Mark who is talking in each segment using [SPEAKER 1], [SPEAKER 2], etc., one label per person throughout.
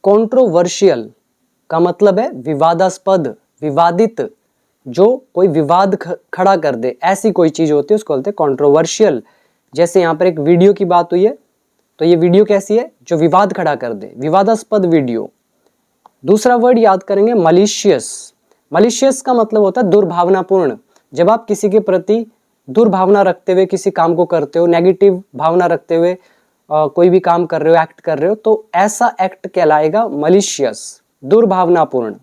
[SPEAKER 1] Controversial का मतलब है विवादास्पद, विवादित, जो कोई विवाद खड़ा कर दे, ऐसी कोई चीज होती है उसको बोलते हैं कंट्रोवर्शियल। जैसे यहाँ पर एक वीडियो की बात हुई है, तो ये वीडियो कैसी है, जो विवाद खड़ा कर दे, विवादास्पद वीडियो। दूसरा वर्ड याद करेंगे मलिशियस। मलिशियस का मतलब होता है दुर्भावनापूर्ण। जब आप किसी के प्रति दुर्भावना रखते हुए किसी काम को करते हो, नेगेटिव भावना रखते हुए कोई भी काम कर रहे हो, एक्ट कर रहे हो, तो ऐसा एक्ट कहलाएगा मलिशियस, दुर्भावनापूर्ण।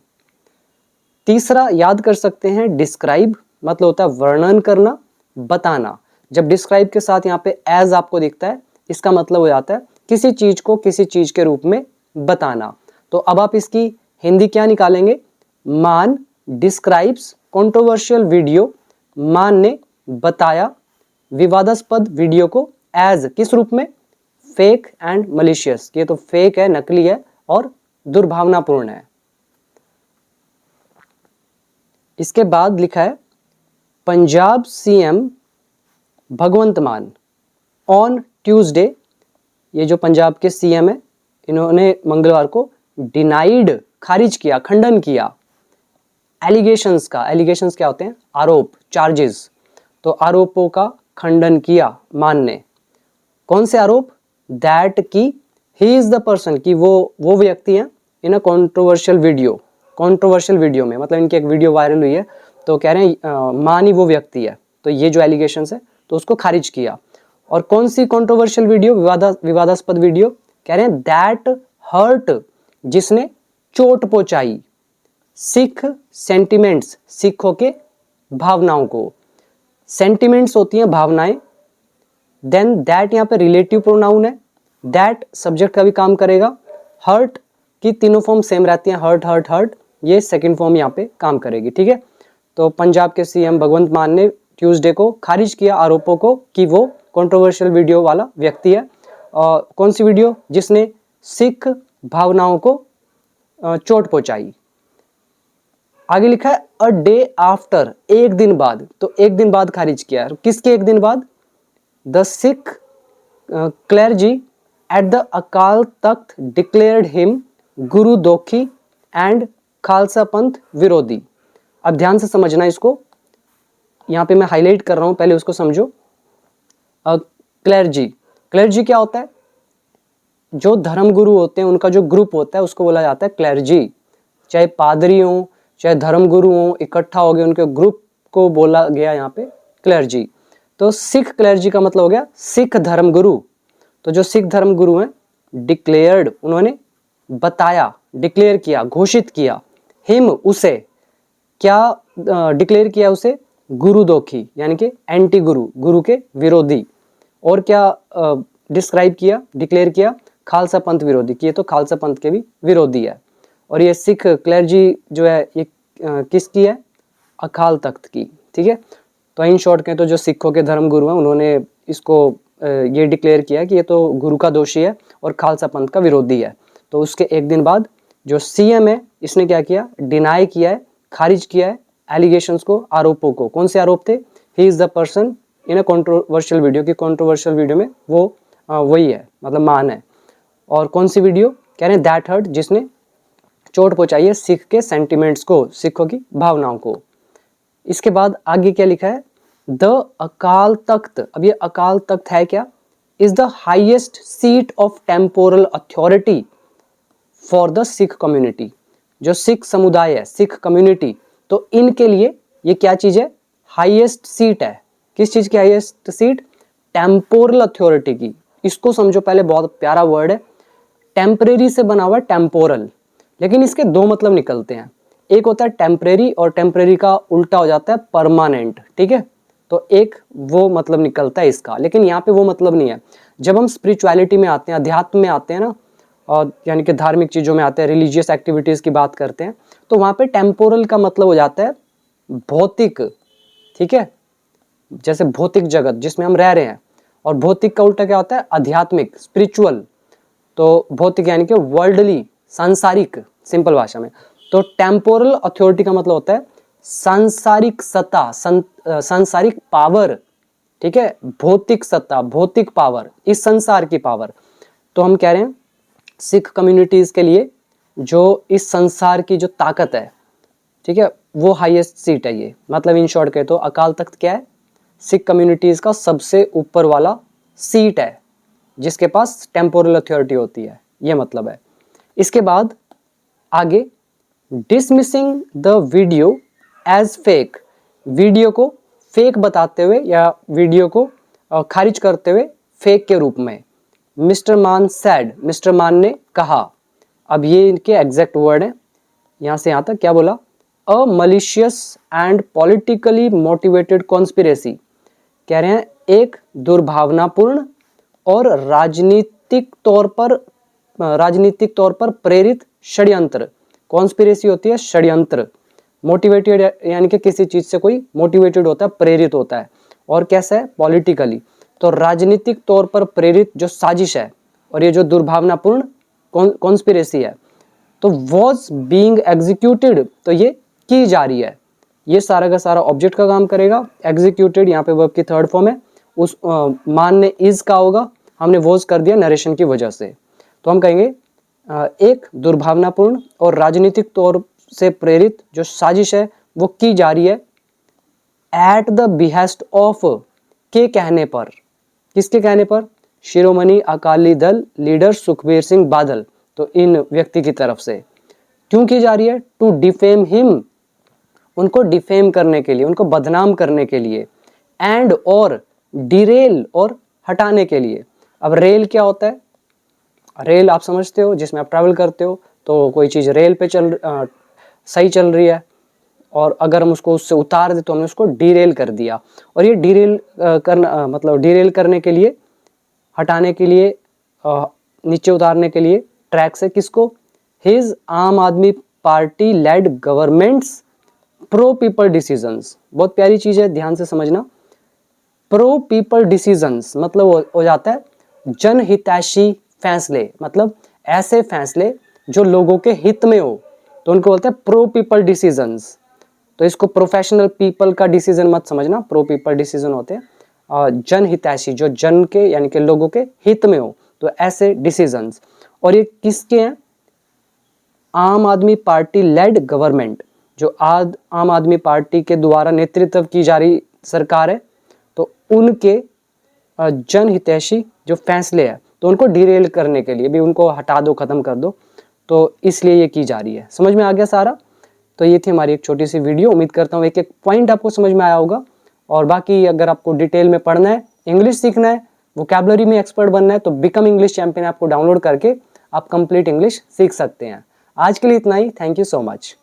[SPEAKER 1] तीसरा याद कर सकते हैं डिस्क्राइब, मतलब होता है वर्णन करना, बताना। जब डिस्क्राइब के साथ यहाँ पे एज आपको दिखता है, इसका मतलब हो जाता है किसी चीज को किसी चीज के रूप में बताना। तो अब आप इसकी हिंदी क्या निकालेंगे, मान डिस्क्राइब्स कंट्रोवर्शियल वीडियो, मान ने बताया विवादास्पद वीडियो को एज किस रूप में, फेक एंड मलिशियस। ये तो फेक है, नकली है और दुर्भावनापूर्ण है। इसके बाद लिखा है पंजाब सीएम भगवंत मान ऑन ट्यूसडे, ये जो पंजाब के सीएम है, इन्होंने मंगलवार को डिनाइड, खारिज किया, खंडन किया एलिगेशंस का। एलिगेशंस क्या होते हैं, आरोप, चार्जेस। तो आरोपों का खंडन किया मान ने। कौन से आरोप, दैट की ही इज द पर्सन, की वो व्यक्ति है in a controversial video, controversial video में, मतलब इनकी एक वीडियो वायरल हुई है, तो कह रहे हैं मान ही वो व्यक्ति है। तो ये जो एलिगेशंस है तो उसको खारिज किया। और कौन सी कंट्रोवर्शियल वीडियो, विवादास्पद वीडियो, कह रहे हैं दैट हर्ट, जिसने चोट पहुंचाई, सिख सेंटिमेंट्स, सिखों के भावनाओं को। सेंटिमेंट्स होती हैं भावनाएं, देन दैट यहाँ पे रिलेटिव प्रोनाउन है, दैट सब्जेक्ट का भी काम करेगा, हर्ट की तीनों फॉर्म सेम रहती हैं, हर्ट हर्ट हर्ट, ये सेकंड फॉर्म यहाँ पे काम करेगी, ठीक है। तो पंजाब के सीएम भगवंत मान ने ट्यूसडे को खारिज किया आरोपों को कि वो कंट्रोवर्शियल वीडियो वाला व्यक्ति है। कौन सी वीडियो, जिसने सिख भावनाओं को चोट पहुंचाई। आगे लिखा है अ डे आफ्टर, एक दिन बाद, तो एक दिन बाद खारिज किया। किसके एक दिन बाद, the Sikh clergy at the Akal Takht declared him Guru Dokhi and Khalsa पंथ विरोधी। अब ध्यान से समझना इसको, यहाँ पे मैं हाईलाइट कर रहा हूं, पहले उसको समझो। क्लर्जी, क्लर्जी क्या होता है, जो धर्मगुरु होते हैं उनका जो ग्रुप होता है उसको बोला जाता है क्लर्जी। चाहे पादरी हो, चाहे धर्मगुरु हो, इकट्ठा हो गए, उनके ग्रुप को बोला गया यहाँ पे क्लर्जी। तो सिख क्लर्जी का मतलब हो गया सिख धर्मगुरु। तो जो सिख धर्मगुरु हैं, डिक्लेयर्ड, उन्होंने बताया, डिक्लेयर किया, घोषित किया, हिम उसे, क्या डिक्लेयर किया उसे, गुरु दोखी, यानी कि एंटी गुरु, गुरु के विरोधी। और क्या डिस्क्राइब किया, डिक्लेयर किया, खालसा पंथ विरोधी, कि ये तो खालसा पंथ के भी विरोधी है। और ये सिख क्लर्जी जो है ये किसकी है, अकाल तख्त की, ठीक है। तो इन शॉर्ट कहें तो जो सिखों के धर्म गुरु हैं उन्होंने इसको ये डिक्लेयर किया कि ये तो गुरु का दोषी है और खालसा पंथ का विरोधी है। तो उसके एक दिन बाद जो सीएम है इसने क्या किया, डिनाई किया है, खारिज किया है एलिगेशंस को, आरोपों को। कौन से आरोप थे, he is the person in a controversial video, की कंट्रोवर्शियल वीडियो में वो वही है, मतलब मान है। और कौन सी वीडियो, कह रहे हैं दैट हर्ट, जिसने चोट पहुंचाई है सिख के सेंटिमेंट्स को, सिखों की भावनाओं को। इसके बाद आगे क्या लिखा है, द अकाल तख्त। अब ये अकाल तख्त है क्या, is the highest seat of temporal authority for the Sikh community. जो सिख समुदाय है, सिख कम्युनिटी, तो इनके लिए ये क्या चीज है, हाईएस्ट सीट है। किस चीज की हाईएस्ट सीट, टेम्पोरल अथॉरिटी की। इसको समझो पहले, बहुत प्यारा वर्ड है, टेम्परेरी से बना हुआ टेम्पोरल, लेकिन इसके दो मतलब निकलते हैं। एक होता है टेम्परेरी और टेम्परेरी का उल्टा हो जाता है परमानेंट, ठीक है। तो एक वो मतलब निकलता है इसका, लेकिन यहाँ पे वो मतलब नहीं है। जब हम स्पिरिचुअलिटी में आते हैं, अध्यात्म में आते हैं ना, और यानी कि धार्मिक चीज़ों में आते हैं, रिलीजियस एक्टिविटीज़ की बात करते हैं, तो वहाँ पे टेम्पोरल का मतलब हो जाता है भौतिक, ठीक है। जैसे भौतिक जगत जिसमें हम रह रहे हैं, और भौतिक का उल्टा क्या होता है, आध्यात्मिक, स्पिरिचुअल। तो भौतिक यानी कि वर्ल्डली, सांसारिक, सिंपल भाषा में। तो टेम्पोरल अथॉरिटी का मतलब होता है सांसारिक सत्ता, सांसारिक पावर, ठीक है। भौतिक सत्ता, भौतिक पावर, इस संसार की पावर। तो हम कह रहे हैं सिख कम्युनिटीज के लिए जो इस संसार की जो ताकत है, ठीक है, वो हाईएस्ट सीट है ये। मतलब इन शॉर्ट कहे तो अकाल तख्त क्या है, सिख कम्युनिटीज का सबसे ऊपर वाला सीट है जिसके पास टेम्पोरल अथॉरिटी होती है, ये मतलब है। इसके बाद आगे, dismissing the video as fake, video को फेक बताते हुए या वीडियो को खारिज करते हुए फेक के रूप में। मिस्टर मान सैड, मिस्टर मान ने कहा, अब ये इनके एग्जैक्ट वर्ड हैं, यहाँ से यहाँ तक क्या बोला, a malicious and politically motivated conspiracy, कह रहे हैं एक दुर्भावनापूर्ण और राजनीतिक तौर पर प्रेरित षड्यंत्र। कॉन्स्पिरेसी होती है षड्यंत्र, मोटिवेटेड यानी कि किसी चीज से कोई मोटिवेटेड होता है, प्रेरित होता है, और कैसा है, पॉलिटिकली, तो राजनीतिक तौर पर प्रेरित जो साजिश है, और ये जो दुर्भावनापूर्ण कॉन्स्पिरेसी है, तो वॉज बीइंग एग्जीक्यूटेड, तो ये की जा रही है। ये सारा का सारा ऑब्जेक्ट का काम करेगा। एग्जीक्यूटेड यहाँ पे वर्ब की थर्ड फॉर्म है। उस मान ने इज का होगा, हमने वॉज कर दिया नरेशन की वजह से, तो हम कहेंगे एक दुर्भावनापूर्ण और राजनीतिक तौर से प्रेरित जो साजिश है वो की जा रही है एट द बिहेस्ट ऑफ, के कहने पर, किसके कहने पर, शिरोमणि अकाली दल लीडर सुखबीर सिंह बादल, तो इन व्यक्ति की तरफ से। क्यों की जा रही है, टू डिफेम हिम, उनको डिफेम करने के लिए, उनको बदनाम करने के लिए, एंड और डिरेल और हटाने के लिए। अब रेल क्या होता है, रेल आप समझते हो, जिसमें आप ट्रैवल करते हो, तो कोई चीज़ रेल पे सही चल रही है, और अगर हम उसको उससे उतार दे तो हमने उसको डीरेल कर दिया। और ये डीरेल करना मतलब डीरेल करने के लिए, हटाने के लिए, नीचे उतारने के लिए ट्रैक से किसको, his Aam Aadmi Party led governments pro people decisions. बहुत प्यारी चीज़ है, ध्यान से समझना। प्रो पीपल डिसीजंस मतलब हो जाता है जनहितैषी फैसले, मतलब ऐसे फैसले जो लोगों के हित में हो, तो उनको बोलते हैं प्रो पीपल डिसीजंस। तो इसको प्रोफेशनल पीपल का डिसीजन मत समझना, प्रो पीपल डिसीजन होते हैं जनहितैषी, जो जन के यानी कि लोगों के हित में हो, तो ऐसे डिसीजंस। और ये किसके हैं, आम आदमी पार्टी लेड गवर्नमेंट, जो आम आदमी पार्टी के द्वारा नेतृत्व की जा रही सरकार है, तो उनके जनहितैषी जो फैसले हैं, तो उनको डिरेल करने के लिए भी, उनको हटा दो, खत्म कर दो, तो इसलिए ये की जा रही है। समझ में आ गया सारा। तो ये थी हमारी एक छोटी सी वीडियो, उम्मीद करता हूँ एक एक पॉइंट आपको समझ में आया होगा। और बाकी अगर आपको डिटेल में पढ़ना है, इंग्लिश सीखना है, वोकैबुलरी में एक्सपर्ट बनना है, तो बिकम इंग्लिश चैंपियन आपको डाउनलोड करके आप कंप्लीट इंग्लिश सीख सकते हैं। आज के लिए इतना ही, थैंक यू सो मच।